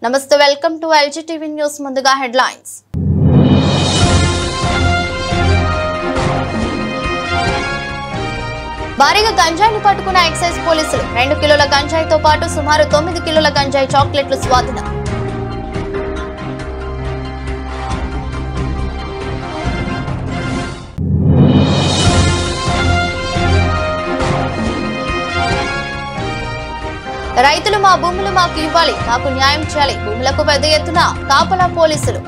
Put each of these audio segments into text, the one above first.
నమస్తే welcome to LG TV news ముందుగా headlines భారీగా గంజాయిని పట్టుకున్న ఎక్సైజ్ పోలీసులు 2 కిలోల గంజాయితో పాటు సుమారు 9 కిలోల గంజాయి చాక్లెట్లు స్వాధీనం రైతులు మా భూములు మాకు ఇవ్వాలి మాకు న్యాయం చేయాలి భూములకు పెద్ద ఎత్తున కాపలా పోలీసులు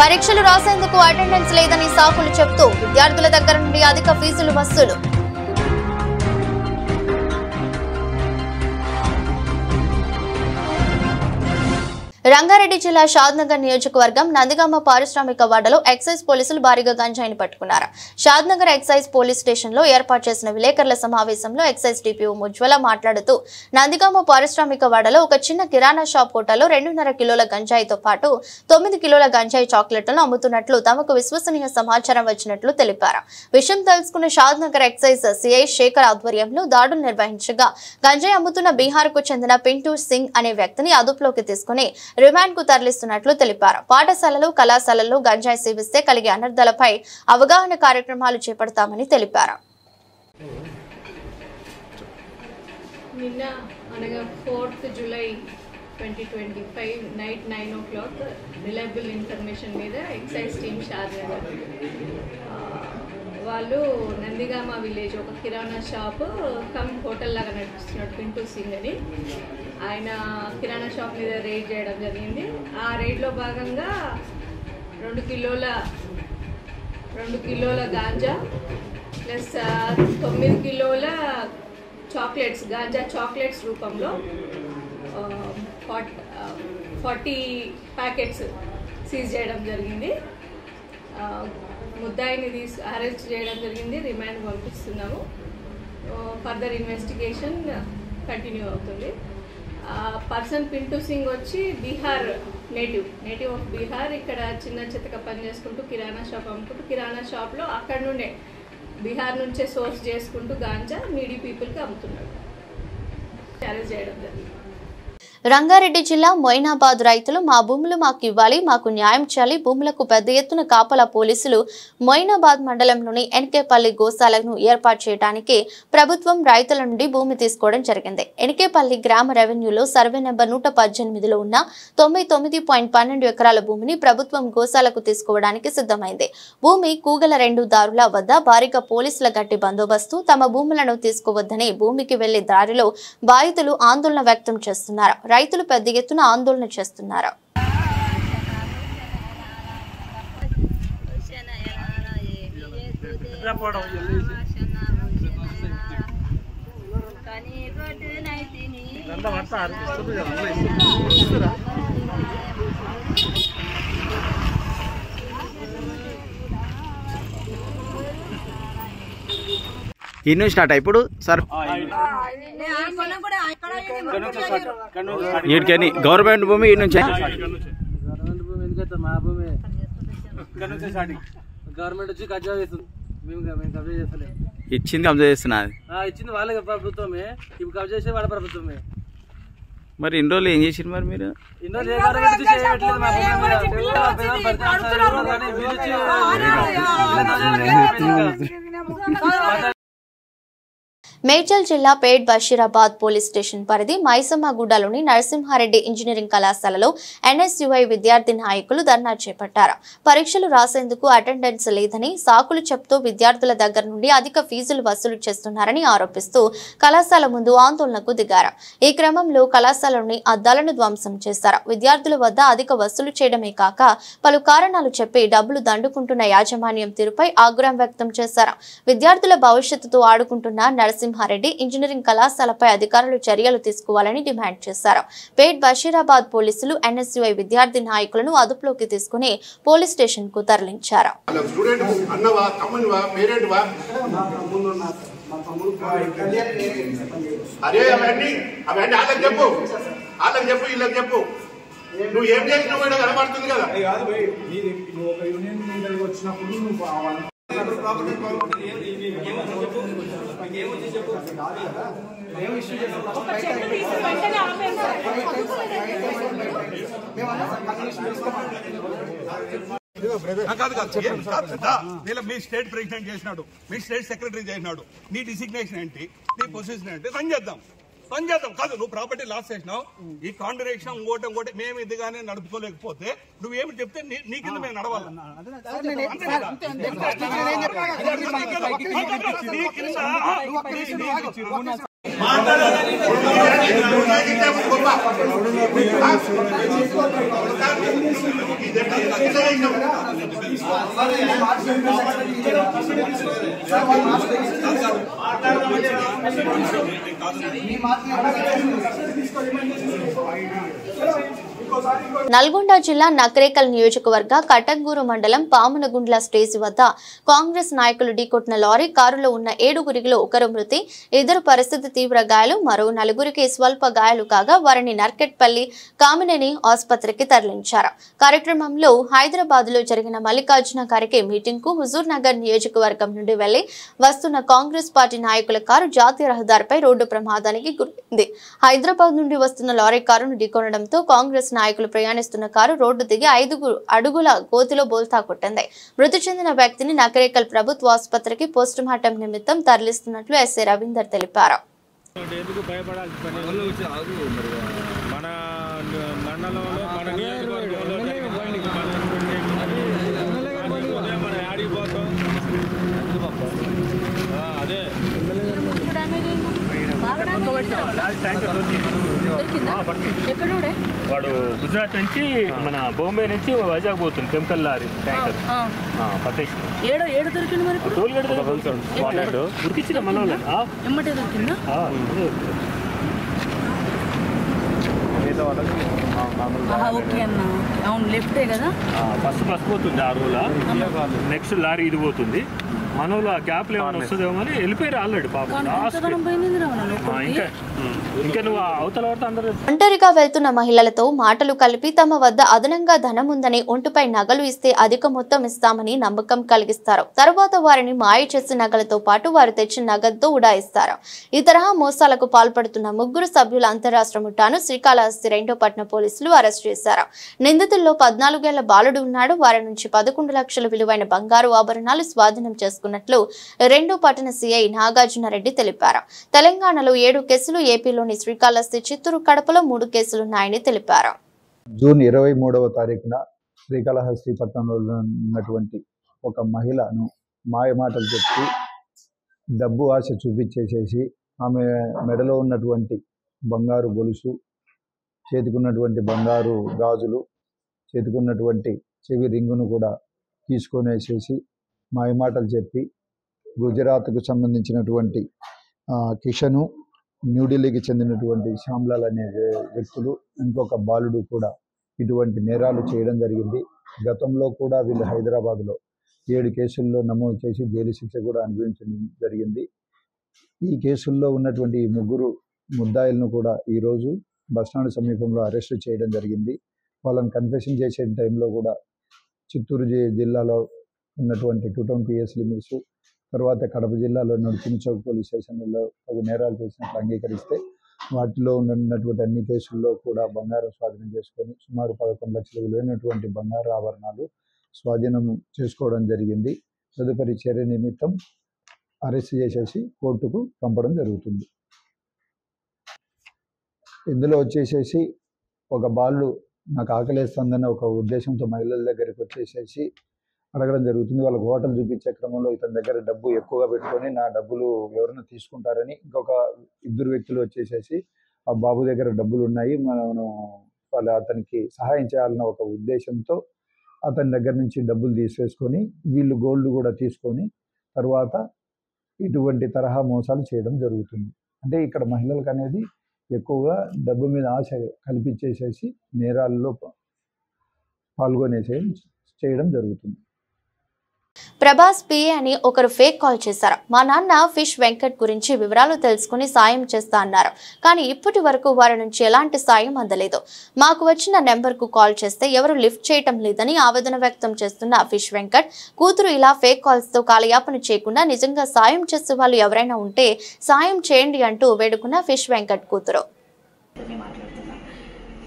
పరీక్షలు రాసేందుకు అటెండెన్స్ లేదని సాకులు చెప్తూ విద్యార్థుల దగ్గర నుండి అధిక ఫీజులు వసూలు రంగారెడ్డి జిల్లా షాద్నగర్ నియోజకవర్గం నందిగామ పారిశ్రామిక వాడలో ఎక్సైజ్ పోలీసులు భారీగా గంజాయిని పట్టుకున్నారు. షాద్నగర్ ఎక్సైజ్ పోలీస్ స్టేషన్ లో ఏర్పాటు చేసిన విలేకరుల సమావేశంలో ఎక్సైజ్ డిపిఓ ముజ్వల మాట్లాడుతూ నందిగామ పారిశ్రామిక వాడలో ఒక చిన్న కిరాణా షాప్ కోటాలో 2.5 కిలోల గంజాయితో పాటు 9 కిలోల గంజాయి చాక్లెట్లను అమ్ముతున్నట్లు తమకు విశ్వసనీయ సమాచారం వచ్చినట్లు తెలిపారు. విషయం తెలుసుకున్న షాద్నగర్ ఎక్సైజ్ సిఐ శేఖర్ ఆధ్వర్యంలో దాడులు నిర్వహించగా గంజాయి అమ్ముతున్న బీహార్ కు చెందిన పింటూ సింగ్ అనే వ్యక్తిని అదుపులోకి తీసుకుని రిమాండ్ కు తరలిస్తున్నట్లు తెలిపారు. పాఠశాలలు కళాశాలల్లో గంజాయి సేవిస్తే కలిగే అనర్థాలపై అవగాహన కార్యక్రమాలు చేపడతామని తెలిపారు. నిన్న అనగా 4th July 2025 night 9 o'clock reliable information మీద ఎక్సైజ్ టీమ్ షాద్నగర్ వాళ్ళు నందిగామ విలేజ్ ఒక కిరాణా షాప్ కమ్ హోటల్ లాగా నడుపుతున్నాడు పింటూ సింగ్ అని ఆయన కిరాణా షాప్ మీద రైడ్ చేయడం జరిగింది. ఆ రైడ్లో భాగంగా 2 కిలోల గాంజా ప్లస్ 9 కిలోల చాక్లెట్స్ గాంజా చాక్లెట్స్ రూపంలో 40 ప్యాకెట్స్ సీజ్ చేయడం జరిగింది. ముద్దాయిని అరెస్ట్ చేయడం జరిగింది. రిమాండ్ పంపిస్తున్నాము. ఫర్దర్ ఇన్వెస్టిగేషన్ కంటిన్యూ అవుతుంది. పర్సన్ పింటూ సింగ్ వచ్చి బీహార్ నేటివ్ ఆఫ్ బీహార్. ఇక్కడ చిన్న చితక పని చేసుకుంటూ కిరాణా షాప్ అమ్ముకుంటూ కిరాణా షాప్లో అక్కడ నుండే బీహార్ నుంచే సోర్స్ చేసుకుంటూ గాంజా నీడీ పీపుల్కి అమ్ముతున్నాడు. అరెస్ట్ చేయడం జరిగింది. రంగారెడ్డి జిల్లా మొయినాబాద్ రైతులు మా భూములు మాకు ఇవ్వాలి మాకు న్యాయం చేయాలి భూములకు పెద్ద ఎత్తున కాపలా పోలీసులు మొయినాబాద్ మండలంలోని ఎన్కేపల్లి గోశాలను ఏర్పాటు చేయడానికి ప్రభుత్వం రైతుల నుండి భూమి తీసుకోవడం జరిగింది. ఎన్కేపల్లి గ్రామ రెవెన్యూలో సర్వే నెంబర్ 118లో ఉన్న 99.12 ఎకరాల భూమిని ప్రభుత్వం గోశాలకు తీసుకోవడానికి సిద్ధమైంది. భూమి కూగల 2 దారుల వద్ద భారీగా పోలీసుల గట్టి బందోబస్తు తమ భూములను తీసుకోవద్దని భూమికి వెళ్లే దారిలో బాధితులు ఆందోళన వ్యక్తం చేస్తున్నారు. రైతులు పెద్ద ఎత్తున ఆందోళన చేస్తున్నారు. ఇన్ని స్టార్ట్ ఇప్పుడు సార్ వీటికని గవర్నమెంట్ భూమి ఈ నుంచి మా భూమి గవర్నమెంట్ వచ్చి కబ్జా చేస్తుంది. మేము కబ్జా చేస్తలేము. ఇచ్చింది కబ్జా చేస్తున్నది. ఇచ్చింది వాళ్ళకి ప్రభుత్వమే. ఇప్పుడు కబ్జా చేసే వాళ్ళ ప్రభుత్వమే. మరి ఇన్ని రోజులు ఏం చేసింది మరి మీరు? ఇన్ని రోజులు గవర్నమెంట్ చేయట్లేదు. మా భూమి మేడ్చల్ జిల్లా పేట్ బషీరాబాద్ పోలీస్ స్టేషన్ పరిధి మైసమ్మగూడలోని నరసింహారెడ్డి ఇంజనీరింగ్ కళాశాలలో ఎన్ఎస్యుఐ విద్యార్థి నాయకులు ధర్నా చేపట్టారు. పరీక్షలు రాసేందుకు అటెండెన్స్ లేదని సాకులు చెప్తూ విద్యార్థుల దగ్గర నుండి అధిక ఫీజులు వసూలు చేస్తున్నారని ఆరోపిస్తూ కళాశాల ముందు ఆందోళనకు దిగారు. ఈ క్రమంలో కళాశాలలోని అద్దాలను ధ్వంసం చేశారు. విద్యార్థుల వద్ద అధిక వసూలు చేయడమే కాక పలు కారణాలు చెప్పి డబ్బులు దండుకుంటున్న యాజమాన్యం తీరుపై ఆగ్రహం వ్యక్తం చేశారు. విద్యార్థుల భవిష్యత్తుతో ఆడుకుంటున్న నరసింహారెడ్డి ఇంజనీరింగ్ కళాశాలపై అధికారులు చర్యలు తీసుకోవాలని డిమాండ్ చేశారు. పేట్ బషీరాబాద్ పోలీసులు ఎన్ఎస్యుఐ విద్యార్థి నాయకులను అదుపులోకి తీసుకుని పోలీస్ స్టేషన్ కు తరలించారు. నువ్వు ఏం చేసినావు కూడా కనబడుతుంది కదా. నువ్వు ఒక యూనియన్ లీడర్ వచ్చినప్పుడు నువ్వు మీ స్టేట్ ప్రెసిడెంట్ చేసినాడు, మీ స్టేట్ సెక్రటరీ చేసినాడు, నీ డిసిగ్నేషన్ ఏంటి, నీ పొజిషన్ ఏంటి, రన్ చేద్దాం కాదు. నువ్వు ప్రాపర్టీ లాస్ చేసినావు, ఈ కాంట్రాక్షన్ ఇంకోటి మేము ఇదిగానే నడుపుకోలేకపోతే నువ్వేమి చెప్తే నీ కింద మేము నడవాలి. నల్గొండ జిల్లా నకరేకల్ నియోజకవర్గ కటంగూరు మండలం పామునగుండ్ల స్టేజ్ వద్ద కాంగ్రెస్ నాయకులు ఢీకొట్టిన లారీ కారులో ఉన్న 7గురిలో ఒకరు మృతి, 2 పరిస్థితి తీవ్ర గాయాలు, మరో 4గురికి స్వల్ప గాయాలు కాగా వారిని నర్కెట్పల్లి కామినేని ఆసుపత్రికి తరలించారు. కార్యక్రమంలో హైదరాబాద్ లో జరిగిన మల్లికార్జున ఖర్గే మీటింగ్ కు హుజూర్ నగర్ నియోజకవర్గం నుండి వెళ్లి వస్తున్న కాంగ్రెస్ పార్టీ నాయకుల కారు జాతీయ రహదారిపై రోడ్డు ప్రమాదానికి గురైంది. హైదరాబాద్ నుండి వస్తున్న లారీ కారును ఢీకొనడంతో కాంగ్రెస్ నాయకులు ప్రయాణిస్తున్న కారు రోడ్డు దిగి 5 అడుగుల గోతిలో బోల్తా కొట్టింది. మృతి చెందిన వ్యక్తిని నకరేకల్ ప్రభుత్వ ఆసుపత్రికి పోస్టుమార్టం నిమిత్తం తరలిస్తున్నట్లు ఎస్ఐ రవీందర్ తెలిపారు. వాడు గుజరాత్ నుంచి మన బాంబే నుంచి వైజాగ్ పోతుంది కెమికల్ లారీ ట్యాంకర్ పట్టేసి టోల్ గేట్ ఉరికిచ్చిన మన ఫస్ట్ పోతుంది ఆ రోజుల నెక్స్ట్ లారీ ఇది పోతుంది మనోళ్ళు ఆ గ్యాప్ లో ఏమైనా వస్తుందేమో అని వెళ్ళిపోయారు ఆల్రెడీ పాపం. ఇంకా నువ్వు అవతల పడితే అందరూ ఒంటరిగా వెళ్తున్న మహిళలతో మాటలు కలిపి తమ వద్ద అదనంగా ధనం ఉందని, ఒంటిపై నగలు ఇస్తే అధిక మొత్తం ఇస్తామని నమ్మకం కలిగిస్తారు. తరువాత వారిని మాయ చేసి నగలతో పాటు వారు తెచ్చిన నగదుతో ఉడాయిస్తారు. ఈ తరహా మోసాలకు పాల్పడుతున్న 3 సభ్యుల అంతరాష్ట్ర ముఠాను శ్రీకాళహస్తి 2వ పట్టణ పోలీసులు అరెస్ట్ చేశారు. నిందితుల్లో 14 ఏళ్ల బాలుడు ఉన్నాడు. వారి నుంచి 11 లక్షల విలువైన బంగారు ఆభరణాలు స్వాధీనం చేసుకున్నట్లు 2వ పట్టణ సిఐ నాగార్జునరెడ్డి తెలిపారు. తెలంగాణలో 7 కేసులు, ఏపీలోని శ్రీకాళహస్తి, చిత్తూరు, కడపలో 3 కేసులున్నాయని తెలిపారు. జూన్ 23వ తారీఖున శ్రీకాళహస్తి పట్టణంలో ఉన్నటువంటి ఒక మహిళను మాయమాటలు చెప్పి డబ్బు ఆశ చూపించేసేసి ఆమె మెడలో ఉన్నటువంటి బంగారు గొలుసు, చేతికున్నటువంటి బంగారు గాజులు, చేతికున్నటువంటి చెవి రింగును కూడా తీసుకొనేసేసి మాయమాటలు చెప్పి గుజరాత్కు సంబంధించినటువంటి కిషను, న్యూఢిల్లీకి చెందినటువంటి శ్యామ్లాల్ అనే వ్యక్తులు, ఇంకొక బాలుడు కూడా ఇటువంటి నేరాలు చేయడం జరిగింది. గతంలో కూడా వీళ్ళు హైదరాబాద్లో 7 కేసుల్లో నమోదు చేసి జైలు శిక్ష కూడా అనుభవించడం జరిగింది. ఈ కేసుల్లో ఉన్నటువంటి 3 ముద్దాయిలను కూడా ఈరోజు బస్టాండ్ సమీపంలో అరెస్టు చేయడం జరిగింది. వాళ్ళని కన్ఫెషన్ చేసే టైంలో కూడా చిత్తూరు జిల్లాలో ఉన్నటువంటి 2 టౌన్ పిఎస్ లిమిట్స్, తర్వాత కడప జిల్లాలో చించౌక్ పోలీస్ స్టేషన్లలో నేరాలు చేసినట్లు అంగీకరిస్తే వాటిలో ఉన్నటువంటి అన్ని కేసుల్లో కూడా బంగారం స్వాధీనం చేసుకొని సుమారు 11 లక్షల విలువైనటువంటి బంగారు ఆభరణాలు స్వాధీనం చేసుకోవడం జరిగింది. తదుపరి చర్య నిమిత్తం అరెస్ట్ చేసేసి కోర్టుకు పంపడం జరుగుతుంది. ఇందులో వచ్చేసేసి ఒక బాలు నాకు ఆకలేస్తుందన్న ఒక ఉద్దేశంతో మహిళల దగ్గరికి వచ్చేసేసి అడగడం జరుగుతుంది. వాళ్ళకి హోటల్ చూపించే క్రమంలో ఇతని దగ్గర డబ్బు ఎక్కువగా పెట్టుకొని నా డబ్బులు ఎవరైనా తీసుకుంటారని ఇంకొక 2 వ్యక్తులు వచ్చేసేసి ఆ బాబు దగ్గర డబ్బులు ఉన్నాయి, మనం అతనికి సహాయం చేయాలన్న ఒక ఉద్దేశంతో అతని దగ్గర నుంచి డబ్బులు తీసేసుకొని వీళ్ళు గోల్డ్ కూడా తీసుకొని తర్వాత ఇటువంటి తరహా మోసాలు చేయడం జరుగుతుంది. అంటే ఇక్కడ మహిళలకు అనేది ఎక్కువగా డబ్బు మీద ఆశ కల్పించేసేసి నేరాల్లో పాల్గొనేసే చేయడం జరుగుతుంది. ప్రభాస్ పిఏ అని ఒకరు ఫేక్ కాల్ చేశారు. మా నాన్న ఫిష్ వెంకట్ గురించి వివరాలు తెలుసుకుని సాయం చేస్తా అన్నారు. కానీ ఇప్పటి వరకు వారి నుంచి ఎలాంటి సాయం అందలేదు. మాకు వచ్చిన నెంబర్కు కాల్ చేస్తే ఎవరు లిఫ్ట్ చేయటం లేదని ఆవేదన వ్యక్తం చేస్తున్న ఫిష్ వెంకట్ కూతురు ఇలా ఫేక్ కాల్స్ తో కాలయాపన చేయకుండా నిజంగా సాయం చేసే వాళ్ళు ఎవరైనా ఉంటే సాయం చేయండి అంటూ వేడుకున్న ఫిష్ వెంకట్ కూతురు.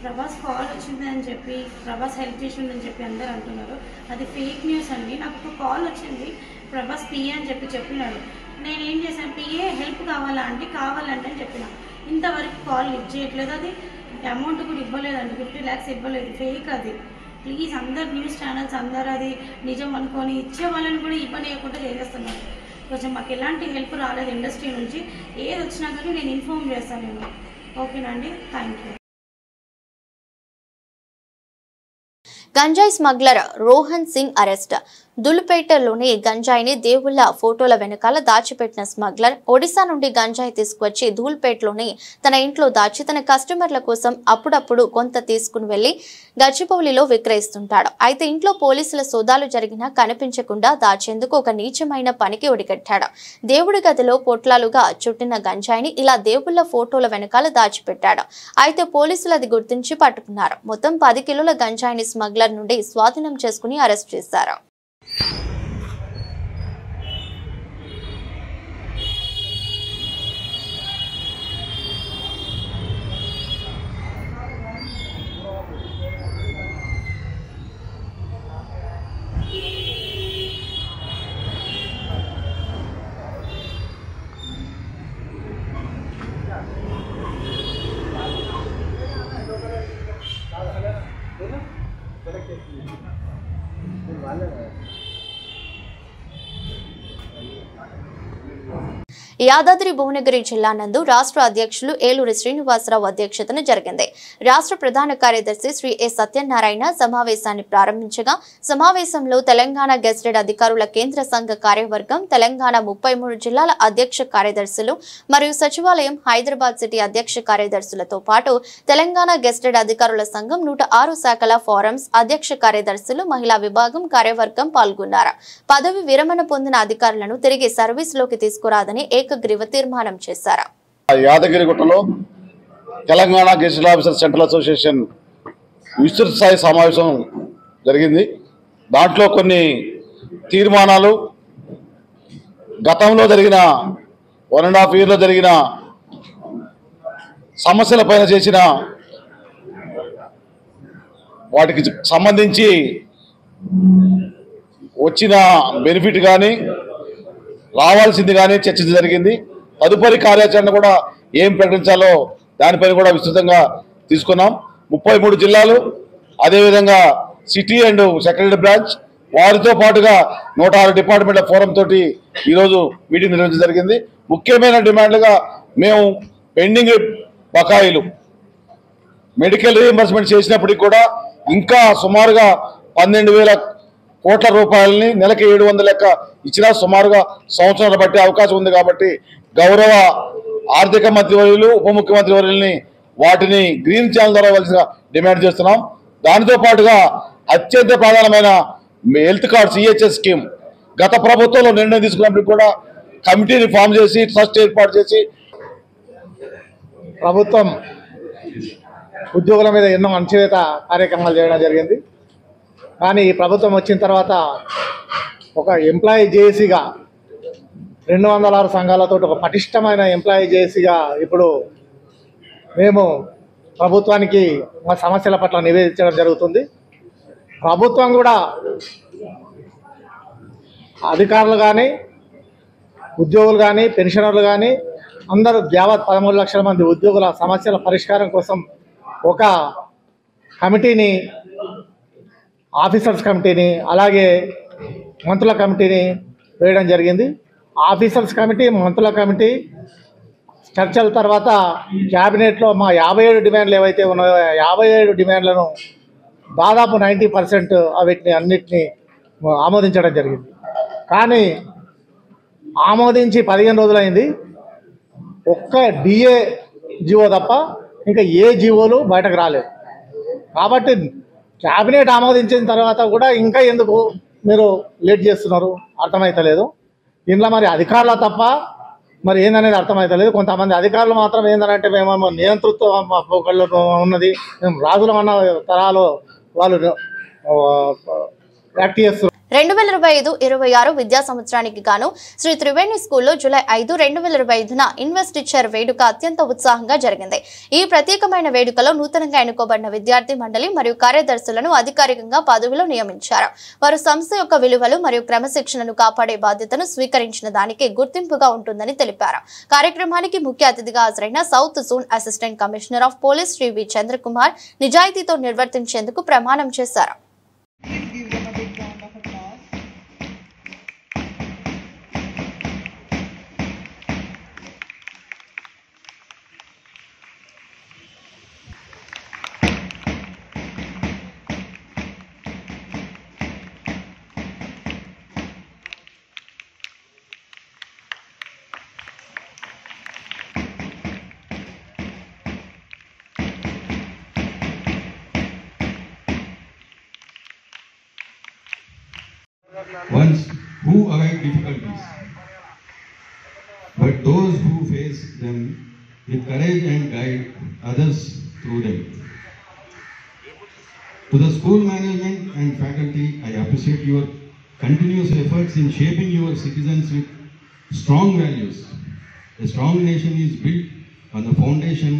ప్రభాస్ కాల్ వచ్చిందని చెప్పి ప్రభాస్ హెల్ప్ చేసిందని చెప్పి అందరూ అంటున్నారు. అది ఫేక్ న్యూస్ అండి. నాకు ఒక కాల్ వచ్చింది, ప్రభాస్ పిఏ అని చెప్పినాడు. నేను ఏం చేశాను, పిఏ హెల్ప్ కావాలా అంటే కావాలంటే అని చెప్పిన. ఇంతవరకు కాల్ లిఫ్ట్ చేయట్లేదు. అది అమౌంట్ కూడా ఇవ్వలేదండి, 50 lakhs ఇవ్వలేదు. ఫేక్ అది. ప్లీజ్ అందరు న్యూస్ ఛానల్స్ అందరూ అది నిజం అనుకొని ఇచ్చే వాళ్ళని కూడా ఇవ్వలేకుండా చేసేస్తున్నారు. కొంచెం మాకు ఎలాంటి హెల్ప్ రాలేదు ఇండస్ట్రీ నుంచి. ఏది వచ్చినా కానీ నేను ఇన్ఫార్మ్ చేస్తాను నేను. ఓకేనండి, థ్యాంక్ యూ. గంజాయి స్మగ్లర్ రోహన్ సింగ్ అరెస్ట్. దులుపేటలోని గంజాయిని దేవుళ్ల ఫోటోల వెనకాల దాచిపెట్టిన స్మగ్లర్ ఒడిశా నుండి గంజాయి తీసుకువచ్చి ధూల్పేటలోని తన ఇంట్లో దాచి తన కస్టమర్ల కోసం అప్పుడప్పుడు కొంత తీసుకుని వెళ్లి గచ్చిబౌలిలో విక్రయిస్తుంటాడు. అయితే ఇంట్లో పోలీసుల సోదాలు జరిగినా కనిపించకుండా దాచేందుకు ఒక నీచమైన పనికి ఒడిగట్టాడు. దేవుడి గదిలో పొట్లాలుగా చుట్టిన గంజాయిని ఇలా దేవుళ్ల ఫోటోల వెనకాల దాచిపెట్టాడు. అయితే పోలీసులు అది గుర్తించి పట్టుకున్నారు. మొత్తం 10 కిలోల గంజాయిని స్మగ్లర్ నుండి స్వాధీనం చేసుకుని అరెస్ట్ చేశారు. యాదాద్రి భువనగిరి జిల్లా నందు రాష్ట్ర అధ్యక్షులు ఏలూరి శ్రీనివాసరావు అధ్యక్షతన జరిగింది. రాష్ట్ర ప్రధాన కార్యదర్శి శ్రీ ఎస్ సత్యనారాయణ సమావేశాన్ని ప్రారంభించగా సమావేశంలో తెలంగాణ గెజిటెడ్ అధికారుల కేంద్ర సంఘ కార్యవర్గం, తెలంగాణ 33 జిల్లాల అధ్యక్ష కార్యదర్శులు మరియు సచివాలయం హైదరాబాద్ సిటీ అధ్యక్ష కార్యదర్శులతో పాటు తెలంగాణ గెజిటెడ్ అధికారుల సంఘం 106 శాఖల ఫోరమ్స్ అధ్యక్ష కార్యదర్శులు, మహిళా విభాగం కార్యవర్గం పాల్గొన్నారు. పదవి విరమణ పొందిన అధికారులను తిరిగి సర్వీసులోకి తీసుకురాదని ఏకగ్రీవ తీర్మానం చేశారు. యాదగిరిగుట్టలో Telangana gazetted officer central association విస్తృత స్థాయి సమావేశం జరిగింది. దాంట్లో కొన్ని తీర్మానాలు, గతంలో జరిగిన 1.5 yearలో జరిగిన సమస్యల పైన చేసిన వాటికి సంబంధించి వచ్చిన బెనిఫిట్ కానీ రావాల్సింది కానీ చర్చ జరిగింది. తదుపరి కార్యాచరణ కూడా ఏం ప్రకటించాలో దానిపైన కూడా విస్తృతంగా తీసుకున్నాం. 33 జిల్లాలు, అదేవిధంగా సిటీ అండ్ సెక్రటరీ బ్రాంచ్, వారితో పాటుగా 106 డిపార్ట్మెంట్ల ఫోరం తోటి ఈరోజు మీటింగ్ నిర్వహించడం జరిగింది. ముఖ్యమైన డిమాండ్లుగా మేము పెండింగ్ బకాయిలు, మెడికల్ రీఎంబర్స్మెంట్ చేసినప్పటికీ కూడా ఇంకా సుమారుగా 12,000 కోట్ల రూపాయలని నెలకి 700 లెక్క ఇచ్చినా సుమారుగా సంవత్సరాలు బట్టి అవకాశం ఉంది. కాబట్టి గౌరవ ఆర్థిక మంత్రి వర్యులు, ఉప ముఖ్యమంత్రి వర్యుల్ని వాటిని గ్రీన్ ఛానల్ ద్వారా ఇవ్వాల్సిన డిమాండ్ చేస్తున్నాం. దానితో పాటుగా అత్యంత ప్రధానమైన హెల్త్ కార్డ్స్ EHS స్కీమ్ గత ప్రభుత్వంలో నిర్ణయం తీసుకున్నప్పుడు కూడా కమిటీని ఫామ్ చేసి ట్రస్ట్ ఏర్పాటు చేసి ప్రభుత్వం ఉద్యోగుల మీద ఎన్నో అణచివేత కార్యక్రమాలు చేయడం జరిగింది. కానీ ఈ ప్రభుత్వం వచ్చిన తర్వాత ఒక ఎంప్లాయీ జేఏసీగా 206 సంఘాలతో ఒక పటిష్టమైన ఎంప్లాయీ జేఏసీగా ఇప్పుడు మేము ప్రభుత్వానికి మా సమస్యల పట్ల నివేదించడం జరుగుతుంది. ప్రభుత్వం కూడా అధికారులు కానీ, ఉద్యోగులు కానీ, పెన్షనర్లు కానీ అందరూ యావత్ 13 లక్షల మంది ఉద్యోగుల సమస్యల పరిష్కారం కోసం ఒక కమిటీని, ఆఫీసర్స్ కమిటీని, అలాగే మంత్రుల కమిటీని వేయడం జరిగింది. ఆఫీసర్స్ కమిటీ, మంత్రుల కమిటీ చర్చల తర్వాత క్యాబినెట్లో మా 57 డిమాండ్లు ఏవైతే ఉన్నాయో 57 డిమాండ్లను దాదాపు 90% వీటిని అన్నిటినీ ఆమోదించడం జరిగింది. కానీ ఆమోదించి 15 రోజులైంది. ఒక్క DA జీవో తప్ప ఇంకా ఏ జీవోలు బయటకు రాలేదు. కాబట్టి క్యాబినెట్ ఆమోదించిన తర్వాత కూడా ఇంకా ఎందుకు మీరు లేట్ చేస్తున్నారు అర్థమవుతలేదు. దీంట్లో మరి అధికారుల తప్ప మరి ఏందనేది అర్థమవుతలేదు. కొంతమంది అధికారులు మాత్రం ఏంటంటే మేమేమో నియంతృత్వం ఉన్నది, మేము రాజుల అన్న తరాలు వాళ్ళు యాక్ట్ చేస్తున్నారు. 2025-26 విద్యా సంవత్సరానికి గాను శ్రీ త్రివేణి స్కూల్లో జూలై 5, 2025న ఇన్వెస్టిచర్ వేడుక అత్యంత ఉత్సాహంగా జరిగింది. ఈ ప్రత్యేకమైన వేడుకలో నూతనంగా ఎన్నుకోబడిన విద్యార్థి మండలి మరియు కార్యదర్శులను అధికారికంగా పదవిలో నియమించారు. వారు సంస్థ యొక్క విలువలు మరియు క్రమశిక్షణను కాపాడే బాధ్యతను స్వీకరించిన దానికి గుర్తింపుగా ఉంటుందని తెలిపారు. కార్యక్రమానికి ముఖ్య అతిథిగా హాజరైన south zone assistant commissioner of police Shri V Chandrakumar నిజాయితీతో నిర్వర్తించేందుకు ప్రమాణం చేశారు. Ones who avoid difficulties, but those who face them with courage and guide others through them. To the school management and faculty, I appreciate your continuous efforts in shaping your citizens with strong values. A strong nation is built on the foundation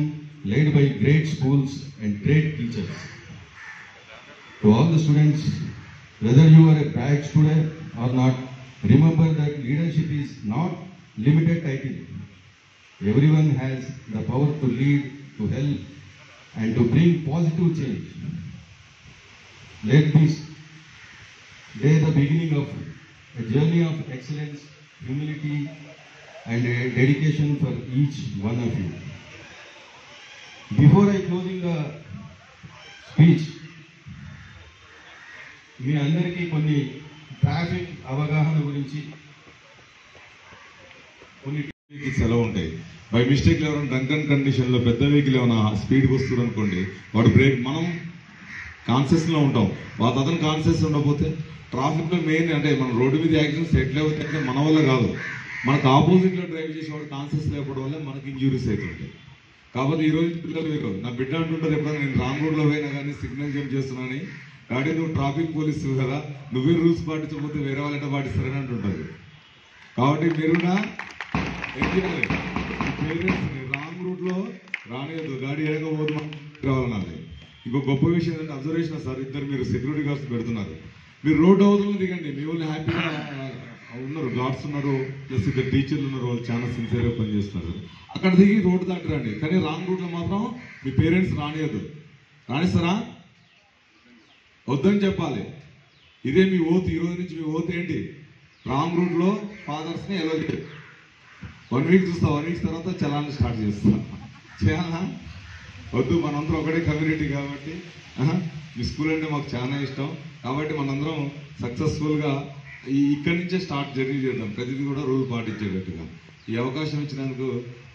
laid by great schools and great teachers. To all the students, whether you are a bad student or not, remember that leadership is not limited title. Everyone has the power to lead, to help, and to bring positive change. Let this day the beginning of a journey of excellence, humility, and a dedication for each one of you. Before I closing the speech, మీ అందరికీ కొన్ని traffic అవగాహన గురించి కొన్ని సెలవు ఉంటాయి. By mistake ఎవరైనా drunken కండిషన్లో పెద్ద వెహికల్ ఏమైనా స్పీడ్కి వస్తుంది అనుకోండి, వాడు బ్రేక్, మనం కాన్షియస్లో ఉంటాం, అతను కాన్షియస్ ఉండకపోతే ట్రాఫిక్లో మెయిన్ అంటే మనం రోడ్డు మీద యాక్సిడెంట్స్ ఎట్లా అవుతాయంటే మన వల్ల కాదు, మనకు ఆపోజిట్లో డ్రైవ్ చేసేవాడు కాన్షియస్ లేకపోవడం వల్ల మనకి ఇంజూరీస్ అవుతుంటాయి. కాబట్టి ఈరోజు పిల్లలు మీరు నా బిడ్డ అంటుంటారు ఎప్పుడైనా నేను రాంగ్ రోడ్లో పోయినా కానీ సిగ్నల్ జంప్ చేస్తున్నానని, డాడీ నువ్వు ట్రాఫిక్ పోలీసు కదా, నువ్వే రూల్స్ పాటించకపోతే వేరే వాళ్ళు ఎట్లా పాటిస్తారని అంటుంటారు. కాబట్టి మీరున్నా ఏం చేయాలి, పేరెంట్స్ని రాంగ్ రూట్లో రానియద్దు, గాడి ఎడకపోతే రావాలన్నది. ఇంకో గొప్ప విషయం ఏంటంటే అబ్జర్వేషన్ సార్, ఇద్దరు మీరు సెక్యూరిటీ గార్డ్స్ పెడుతున్నారు, మీరు రోడ్డు అవతల దిగండి, మీ వాళ్ళు హ్యాపీగా ఉన్నారు, గార్డ్స్ ఉన్నారు, ప్లస్ ఇద్దరు టీచర్లు ఉన్నారు, వాళ్ళు చాలా సిన్సియర్గా పనిచేస్తున్నారు, అక్కడ దిగి రోడ్డు దాటిరండి. కానీ రాంగ్ రూట్లో మాత్రం మీ పేరెంట్స్ రానియద్దు. రాణిస్తారా? వద్దని చెప్పాలి. ఇదే మీ ఓత్, ఈ రోజు నుంచి మీ ఓత్ ఏంటి, రాంగ్ రూట్లో ఫాదర్స్ని ఎలా చేయదు. 1 వీక్ చూస్తా, 1 వీక్స్ తర్వాత చలాన్ని స్టార్ట్ చేస్తా. చేయాలా? వద్దు, మనందరం ఒకటే కమ్యూనిటీ కాబట్టి, మీ స్కూల్ అంటే మాకు చాలా ఇష్టం కాబట్టి మనందరం సక్సెస్ఫుల్గా ఇక్కడి నుంచే స్టార్ట్ జర్నీ చేద్దాం, ప్రతిదీ కూడా రూల్ పాటించేటట్టుగా. ఈ అవకాశం ఇచ్చినందుకు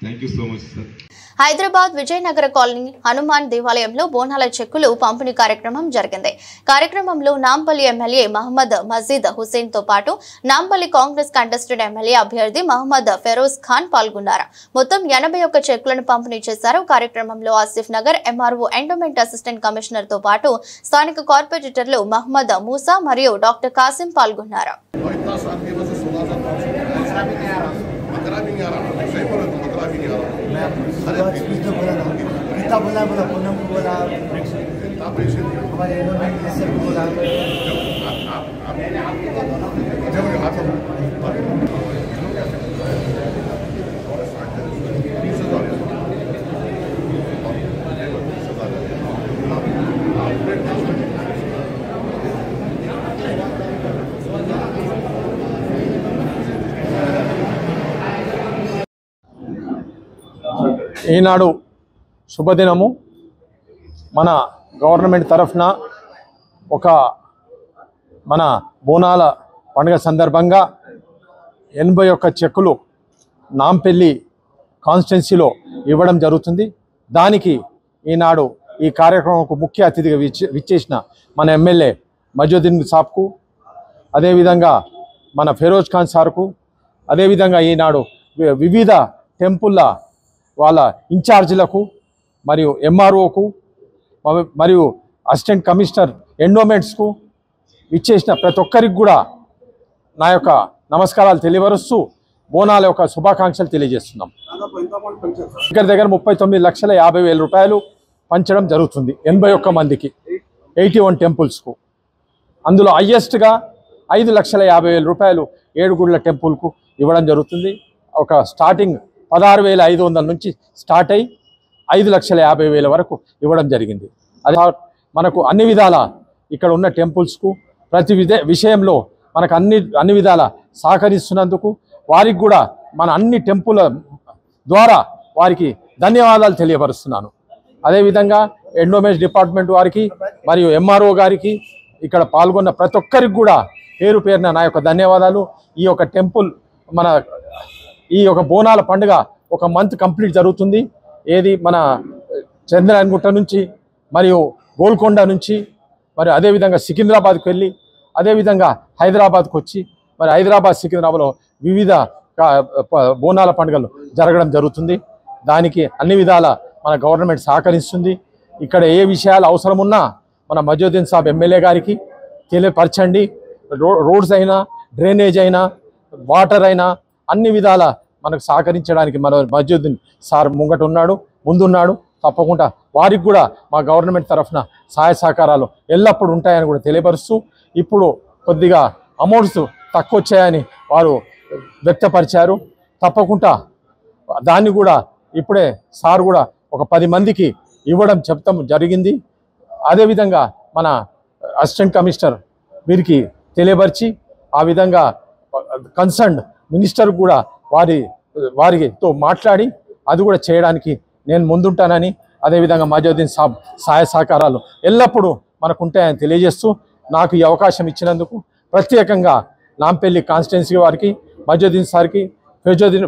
thank you so much sir. Hyderabad Vijayanagara colony Hanuman దేవాలయంలో బోనాల చెక్కులు పంపిణీ కార్యక్రమం జరిగింది. కార్యక్రమంలో నాంపల్లి ఎమ్మెల్యే మహమ్మద్ మజీద్ హుసేన్ తో పాటు నాంపల్లి కాంగ్రెస్ కంటెస్టెడ్ ఎమ్మెల్యే అభ్యర్థి మహమ్మద్ ఫెరోజ్ ఖాన్ పాల్గొన్నారు. మొత్తం 81 చెక్కులను పంపిణీ చేశారు. కార్యక్రమంలో Asif Nagar MRO endowment assistant commissioner తో పాటు స్థానిక కార్పొరేటర్లు మహమ్మద్ మూసా మరియు డాక్టర్ కాసిం పాల్గొన్నారు. ఈనాడు శుభదినము. మన గవర్నమెంట్ తరఫున ఒక మన బోనాల పండుగ సందర్భంగా 81 చెక్కులు నాంపల్లి కాన్స్టిట్యున్సీలో ఇవ్వడం జరుగుతుంది. దానికి ఈనాడు ఈ కార్యక్రమంకు ముఖ్య అతిథిగా విచ్చేసిన మన ఎమ్మెల్యే మజుద్దీన్ సాబ్కు, అదేవిధంగా మన ఫెరోజ్ ఖాన్ సార్కు, అదేవిధంగా ఈనాడు వివిధ టెంపుల్ల వాళ్ళ ఇన్ఛార్జీలకు మరియు ఎంఆర్ఓకు మరియు అసిస్టెంట్ కమిషనర్ ఎండోమెంట్స్కు ఇచ్చేసిన ప్రతి ఒక్కరికి కూడా నా యొక్క నమస్కారాలు తెలియపరుస్తూ బోనాల యొక్క శుభాకాంక్షలు తెలియజేస్తున్నాం. దగ్గర 39,50,000 రూపాయలు పంచడం జరుగుతుంది 81 మందికి 81 టెంపుల్స్కు. అందులో హయ్యెస్ట్గా 5,50,000 రూపాయలు 7 గుళ్ళ టెంపుల్కు ఇవ్వడం జరుగుతుంది. ఒక స్టార్టింగ్ 16,500 నుంచి స్టార్ట్ అయ్యి 5,50,000 వరకు ఇవ్వడం జరిగింది. అది మనకు అన్ని విధాల ఇక్కడ ఉన్న టెంపుల్స్కు ప్రతి విషయంలో మనకు అన్ని విధాల సహకరిస్తున్నందుకు వారికి కూడా మన అన్ని టెంపుల్ ద్వారా వారికి ధన్యవాదాలు తెలియపరుస్తున్నాను. అదేవిధంగా ఎండోమెంట్స్ డిపార్ట్మెంట్ వారికి మరియు ఎంఆర్ఓ గారికి ఇక్కడ పాల్గొన్న ప్రతి ఒక్కరికి కూడా పేరు పేరున నా యొక్క ధన్యవాదాలు. ఈ యొక్క టెంపుల్ మన ఈ యొక్క బోనాల పండుగ ఒక మంత్ కంప్లీట్ జరుగుతుంది. ఏది మన చంద్రాయనగుట్ట నుంచి మరియు గోల్కొండ నుంచి మరి అదేవిధంగా సికింద్రాబాద్కి వెళ్ళి అదేవిధంగా హైదరాబాద్కు వచ్చి మరి హైదరాబాద్ సికింద్రాబాద్లో వివిధ బోనాల పండుగలు జరగడం జరుగుతుంది. దానికి అన్ని విధాల మన గవర్నమెంట్ సహకరిస్తుంది. ఇక్కడ ఏ విషయాలు అవసరం ఉన్నా మన మజుద్దీన్ సాబ్ ఎమ్మెల్యే గారికి తెలియపరచండి. రోడ్స్ అయినా, డ్రైనేజ్ అయినా, వాటర్ అయినా అన్ని విధాల మనకు సహకరించడానికి మన మజుద్దీన్ సార్ ముందున్నాడు. తప్పకుండా వారికి కూడా మా గవర్నమెంట్ తరఫున సహాయ సహకారాలు ఎల్లప్పుడూ ఉంటాయని కూడా తెలియపరుస్తూ, ఇప్పుడు కొద్దిగా అమౌంట్స్ తక్కువ వచ్చాయని వారు వ్యక్తపరిచారు. తప్పకుండా దాన్ని కూడా ఇప్పుడే సార్ కూడా ఒక 10 మందికి ఇవ్వడం చెప్తాం జరిగింది. అదేవిధంగా మన అసిస్టెంట్ కమిషనర్ వీరికి తెలియపరిచి ఆ విధంగా కన్సర్న్ మినిస్టర్ కూడా వారితో మాట్లాడి అది కూడా చేయడానికి నేను ముందుంటానని, అదేవిధంగా మజుద్దీన్ సాబ్ సహాయ సహకారాలు ఎల్లప్పుడూ మనకు ఉంటాయని తెలియజేస్తూ నాకు ఈ అవకాశం ఇచ్చినందుకు ప్రత్యేకంగా నాంపల్లి కాన్స్టిట్యున్సీ వారికి, మజుద్దీన్ సార్కి,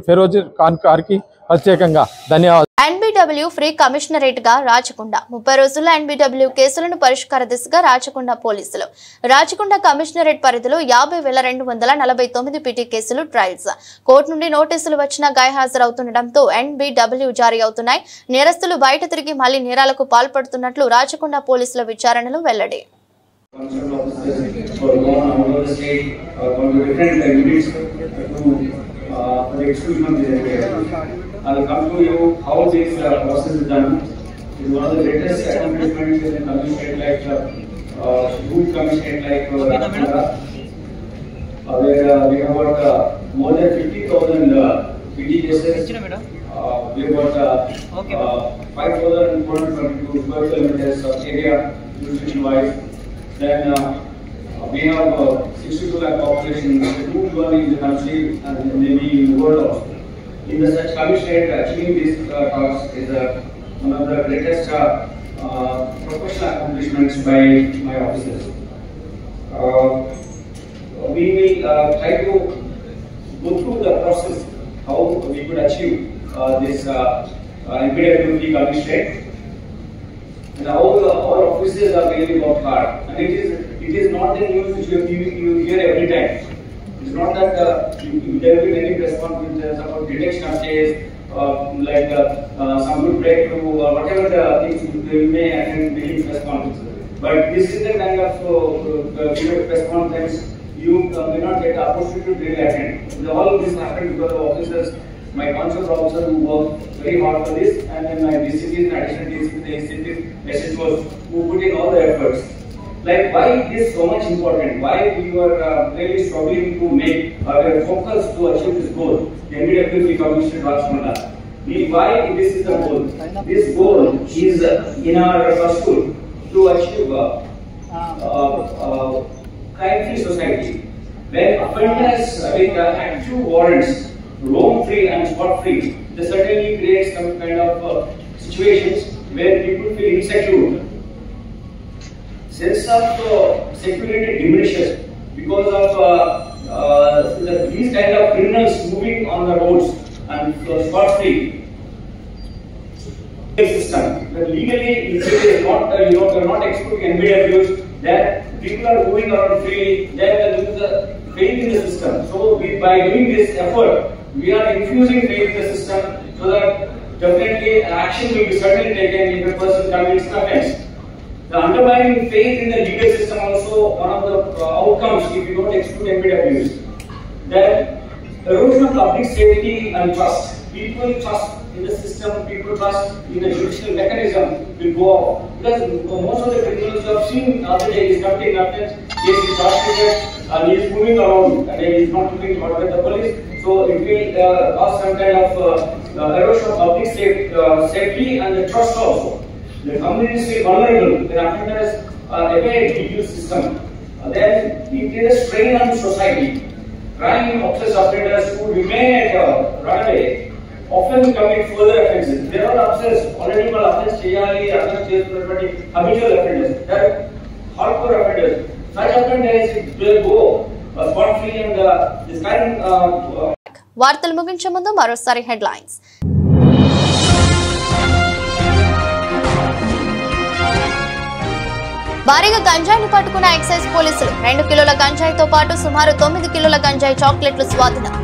ఫెరోజ్ ఖాన్ గారికి ప్రత్యేకంగా ధన్యవాదాలు. ఎన్బిడబ్ల్యూ ఫ్రీ కమిషనరేట్ గా రాచకొండ 30 రోజుల్లో ఎన్బిడబ్ల్యూ కేసులను పరిష్కార దిశగా రాచకొండ పోలీసులు. రాచకొండ కమిషనరేట్ పరిధిలో 50,249 పిటి కేసులు ట్రయల్స్. కోర్టు నుండి నోటీసులు వచ్చినా గైహాజరవుతుండటంతో ఎన్బిడబ్ల్యూ జారీ అవుతున్నాయి. నేరస్తులు బయట తిరిగి మళ్లీ నేరాలకు పాల్పడుతున్నట్లు రాచకొండ పోలీసుల విచారణలో వెల్లడి. The exclusion of the area. I will come to you how this process is done. It is one of the greatest accomplishments in a commissionate like good commissionate like where we have got more than 50,000 PD cases. We have got 5,422 square kilometers of area jurisdiction wise. Then we have 62 lakh population, one in the country and maybe in the world also. In the such commissionate, achieving this task is one of the greatest professional accomplishments by my officers. We will try to go through the process how we could achieve this NBWP commissionate. And our officers are really worked hard, and it is not the news which you hear every time. It's not that there will be many press conferences about detection of case, like some good breakthrough or whatever the things they may attend many press conferences. But this is the kind of press conference you may not get the opportunity to really attend. All of this happened because of officers, my consular officers who work very hard for this, and then my DCPs and additional DCPs, SHOs who put in all the efforts. Like why it is so much important, why we were really struggling to make our focus to achieve this goal, the NBWP Commission Rajakonda. Why this is the goal? This goal is in our pursuit to achieve crime-free society. When offenders with active warrants roam free and spot free, they certainly create some kind of situations where people feel insecure. Sense of security diminishes because of these kind of criminals moving on the roads and spot free. System that legally it is not they are not excluding NBWs, that people are moving around freely, they are faith in the system. So by doing this effort, we are infusing faith in the system so that definitely action will be certainly taken if a person commits an offense. The undermining faith in the legal system also one of the outcomes if you don't exclude MPWs. That erosion of public safety and trust. People trust in the system, people trust in the judicial mechanism will go off. Because most of the criminals you have seen the other day is committing offense, he is intoxicated and he is moving around and he is not looking out at the police. So it will cause some kind of erosion of public safety and the trust also. The community is vulnerable when offenders evade the legal system. Then it is a strain on society. Crime obsessed offenders who remain at runaway often commit further offences. They are not obsessed. Already one offence cheyali, offence cheyalini habitual offenders. They are hardcore offenders. Such offenders will go spot free and this kind. వార్తలు ముగించే ముందు మరోసారి headlines. భారీగా గంజాయిని పట్టుకున్న excise పోలీసులు 2 కిలోల గంజాయితో పాటు సుమారు 9 కిలోల గంజాయి చాక్లెట్లు స్వాధీనం.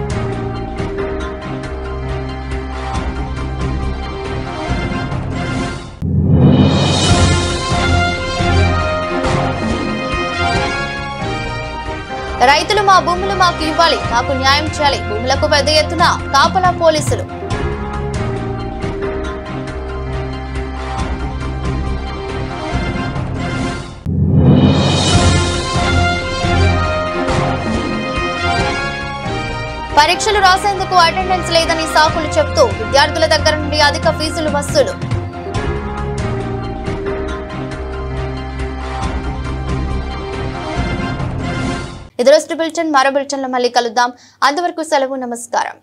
రైతులు మా భూములు మాకు ఇవ్వాలి, మాకు న్యాయం చేయాలి, భూములకు పెద్ద ఎత్తున కాపలా పోలీసులు. పరీక్షలు రాసేందుకు అటెండెన్స్ లేదని సాకులు చెప్తూ విద్యార్థుల దగ్గర నుండి అధిక ఫీజులు వసూలు. ఇది రోజు బులెటిన్. మరో బులెటిన్లో మళ్ళీ కలుద్దాం. అంతవరకు సెలవు. నమస్కారం.